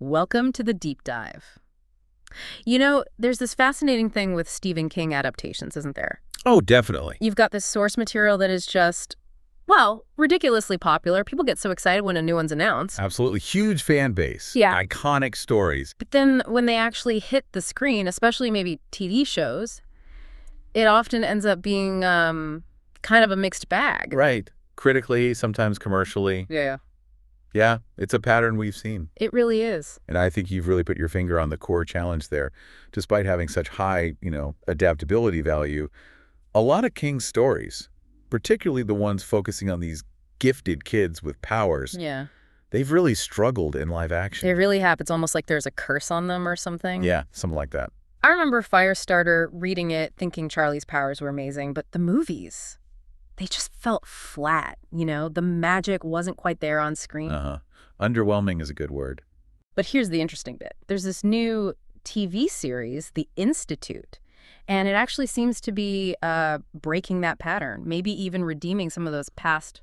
Welcome to the deep dive. There's this fascinating thing with Stephen King adaptations, isn't there? Oh, definitely. You've got this source material that is just, well, ridiculously popular. People get so excited when a new one's announced. Absolutely. Huge fan base. Yeah. Iconic stories. But then when they actually hit the screen, especially maybe TV shows, it often ends up being kind of a mixed bag. Right. Critically, sometimes commercially. Yeah. Yeah, it's a pattern we've seen. It really is. And I think you've really put your finger on the core challenge there. Despite having such high, adaptability value, a lot of King's stories, particularly the ones focusing on these gifted kids with powers, Yeah. they've really struggled in live action. It really happens. It's almost like there's a curse on them or something. Yeah, something like that. I remember Firestarter, reading it, thinking Charlie's powers were amazing, but the movies, they just felt flat, The magic wasn't quite there on screen. Underwhelming is a good word. But here's the interesting bit. There's this new TV series, The Institute, and it actually seems to be breaking that pattern, maybe even redeeming some of those past,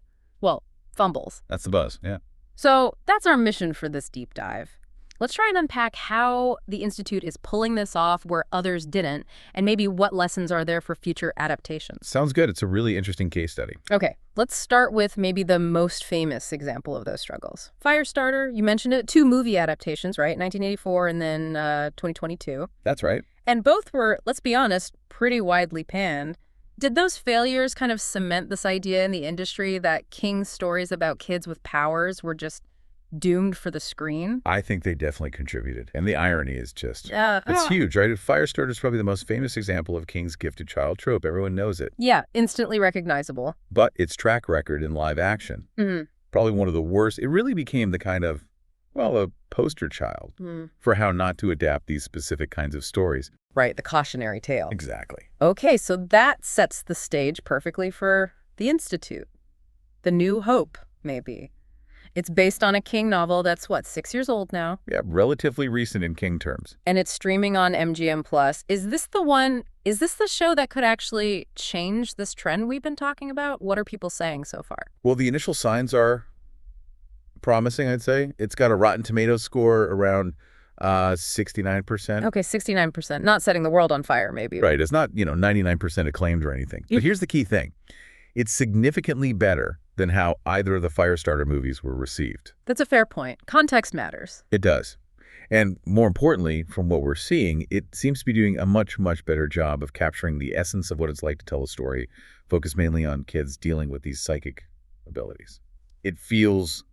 fumbles. That's the buzz, yeah. So that's our mission for this deep dive. Let's try and unpack how the Institute is pulling this off where others didn't, and maybe what lessons are there for future adaptations. Sounds good. It's a really interesting case study. Okay, let's start with maybe the most famous example of those struggles. Firestarter, you mentioned it, 2 movie adaptations, right? 1984 and then 2022. That's right. And both were, let's be honest, pretty widely panned. Did those failures kind of cement this idea in the industry that King's stories about kids with powers were just doomed for the screen? I think they definitely contributed. And the irony is just, Yeah. it's huge, right? Firestarter is probably the most famous example of King's gifted child trope. Everyone knows it. Yeah, instantly recognizable. But its track record in live action, probably one of the worst. It really became the kind of, a poster child for how not to adapt these specific kinds of stories. Right, the cautionary tale. Exactly. Okay, so that sets the stage perfectly for The Institute. The New Hope, maybe. It's based on a King novel that's, 6 years old now? Yeah, relatively recent in King terms. And it's streaming on MGM+. Is this the show that could actually change this trend we've been talking about? What are people saying so far? Well, the initial signs are promising, I'd say. It's got a Rotten Tomatoes score around 69%. Okay, 69%. Not setting the world on fire, maybe. Right. It's not, 99% acclaimed or anything. But here's the key thing. It's significantly better than how either of the Firestarter movies were received. That's a fair point. Context matters. It does. And more importantly, from what we're seeing, it seems to be doing a much, much better job of capturing the essence of what it's like to tell a story, focused mainly on kids dealing with these psychic abilities. It feels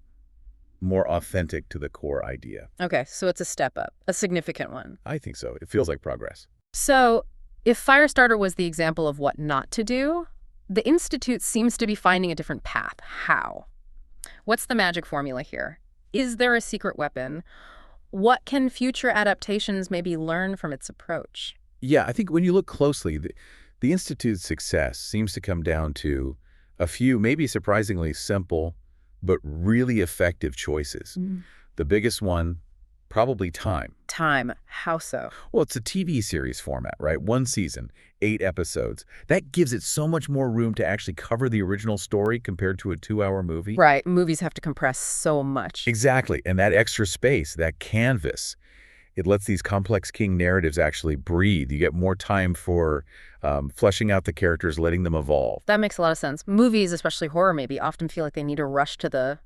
more authentic to the core idea. Okay, so it's a step up, a significant one. I think so. It feels like progress. So if Firestarter was the example of what not to do, the Institute seems to be finding a different path. How? What's the magic formula here? Is there a secret weapon? What can future adaptations maybe learn from its approach? Yeah, I think when you look closely, the Institute's success seems to come down to a few, maybe surprisingly simple, but really effective choices. The biggest one, probably time. Time. How so? Well, it's a TV series format, right? 1 season, 8 episodes. That gives it so much more room to actually cover the original story compared to a 2-hour movie. Right. Movies have to compress so much. Exactly. And that extra space, that canvas, it lets these complex King narratives actually breathe. You get more time for fleshing out the characters, letting them evolve. That makes a lot of sense. Movies, especially horror maybe, often feel like they need to rush to the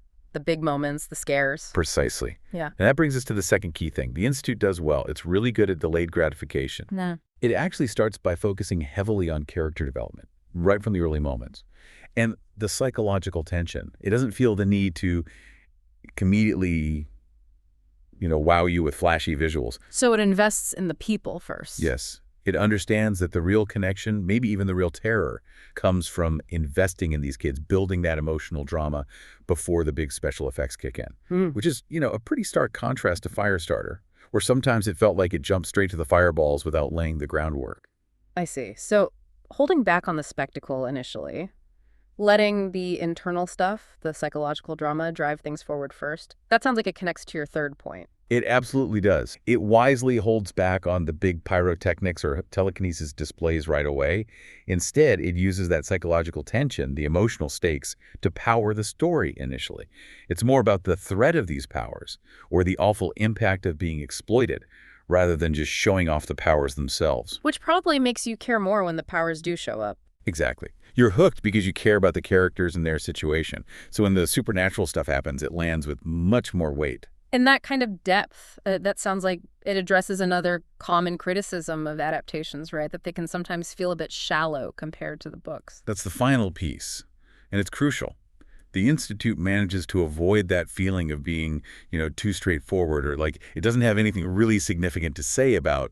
big moments, the scares. Precisely. Yeah. And that brings us to the second key thing. The Institute does well. It's really good at delayed gratification. Nah. It actually starts by focusing heavily on character development, right from the early moments. And the psychological tension. It doesn't feel the need to immediately wow you with flashy visuals. So it invests in the people first. Yes. It understands that the real connection, maybe even the real terror, comes from investing in these kids, building that emotional drama before the big special effects kick in, which is, a pretty stark contrast to Firestarter, where sometimes it felt like it jumped straight to the fireballs without laying the groundwork. I see. So holding back on the spectacle initially, letting the internal stuff, the psychological drama, drive things forward first, that sounds like it connects to your third point. It absolutely does. It wisely holds back on the big pyrotechnics or telekinesis displays right away. Instead, it uses that psychological tension, the emotional stakes, to power the story initially. It's more about the threat of these powers, or the awful impact of being exploited, rather than just showing off the powers themselves. Which probably makes you care more when the powers do show up. Exactly. You're hooked because you care about the characters and their situation. So when the supernatural stuff happens, it lands with much more weight. And that kind of depth, that sounds like it addresses another common criticism of adaptations, right? That they can sometimes feel a bit shallow compared to the books. That's the final piece, and it's crucial. The Institute manages to avoid that feeling of being, too straightforward, or like it doesn't have anything really significant to say about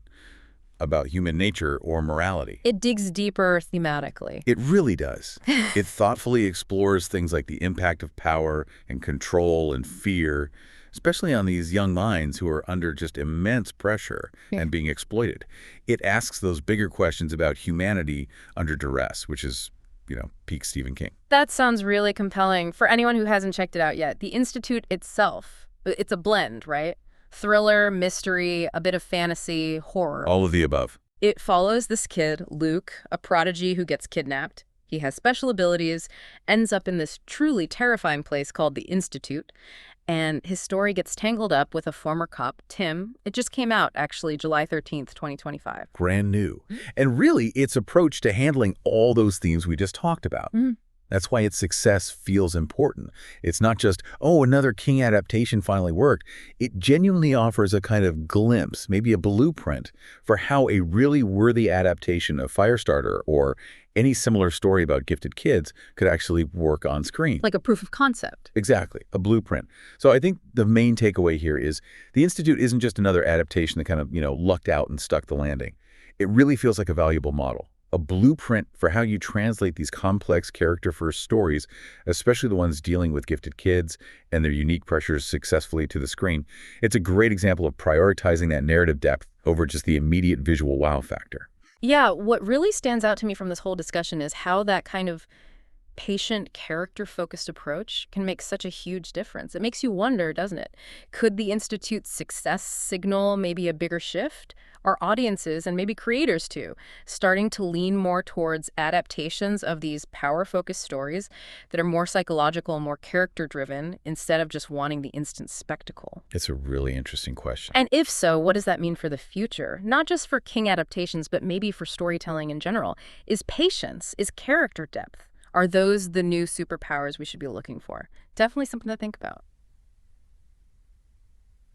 human nature or morality. It digs deeper thematically. It really does. It thoughtfully explores things like the impact of power and control and fear, especially on these young minds who are under just immense pressure and being exploited. It asks those bigger questions about humanity under duress, which is, peak Stephen King. That sounds really compelling. For anyone who hasn't checked it out yet, the Institute itself, it's a blend, right? Thriller, mystery, a bit of fantasy, horror. All of the above. It follows this kid, Luke, a prodigy who gets kidnapped. He has special abilities, ends up in this truly terrifying place called the Institute, and his story gets tangled up with a former cop, Tim. It just came out, actually, July 13th, 2025. Brand new. And really, its approach to handling all those themes we just talked about. That's why its success feels important. It's not just, oh, another King adaptation finally worked. It genuinely offers a kind of glimpse, maybe a blueprint, for how a really worthy adaptation of Firestarter or any similar story about gifted kids could actually work on screen. Like a proof of concept. Exactly, a blueprint. So I think the main takeaway here is the Institute isn't just another adaptation that kind of, lucked out and stuck the landing. It really feels like a valuable model. A blueprint for how you translate these complex character-first stories, especially the ones dealing with gifted kids and their unique pressures successfully to the screen. It's a great example of prioritizing that narrative depth over just the immediate visual wow factor. Yeah, what really stands out to me from this whole discussion is how that kind of patient, character-focused approach can make such a huge difference. It makes you wonder, doesn't it? Could the Institute's success signal maybe a bigger shift? Are audiences, and maybe creators too, starting to lean more towards adaptations of these power-focused stories that are more psychological, more character-driven, instead of just wanting the instant spectacle? It's a really interesting question. And if so, what does that mean for the future? Not just for King adaptations, but maybe for storytelling in general. Is patience, is character depth, are those the new superpowers we should be looking for? Definitely something to think about.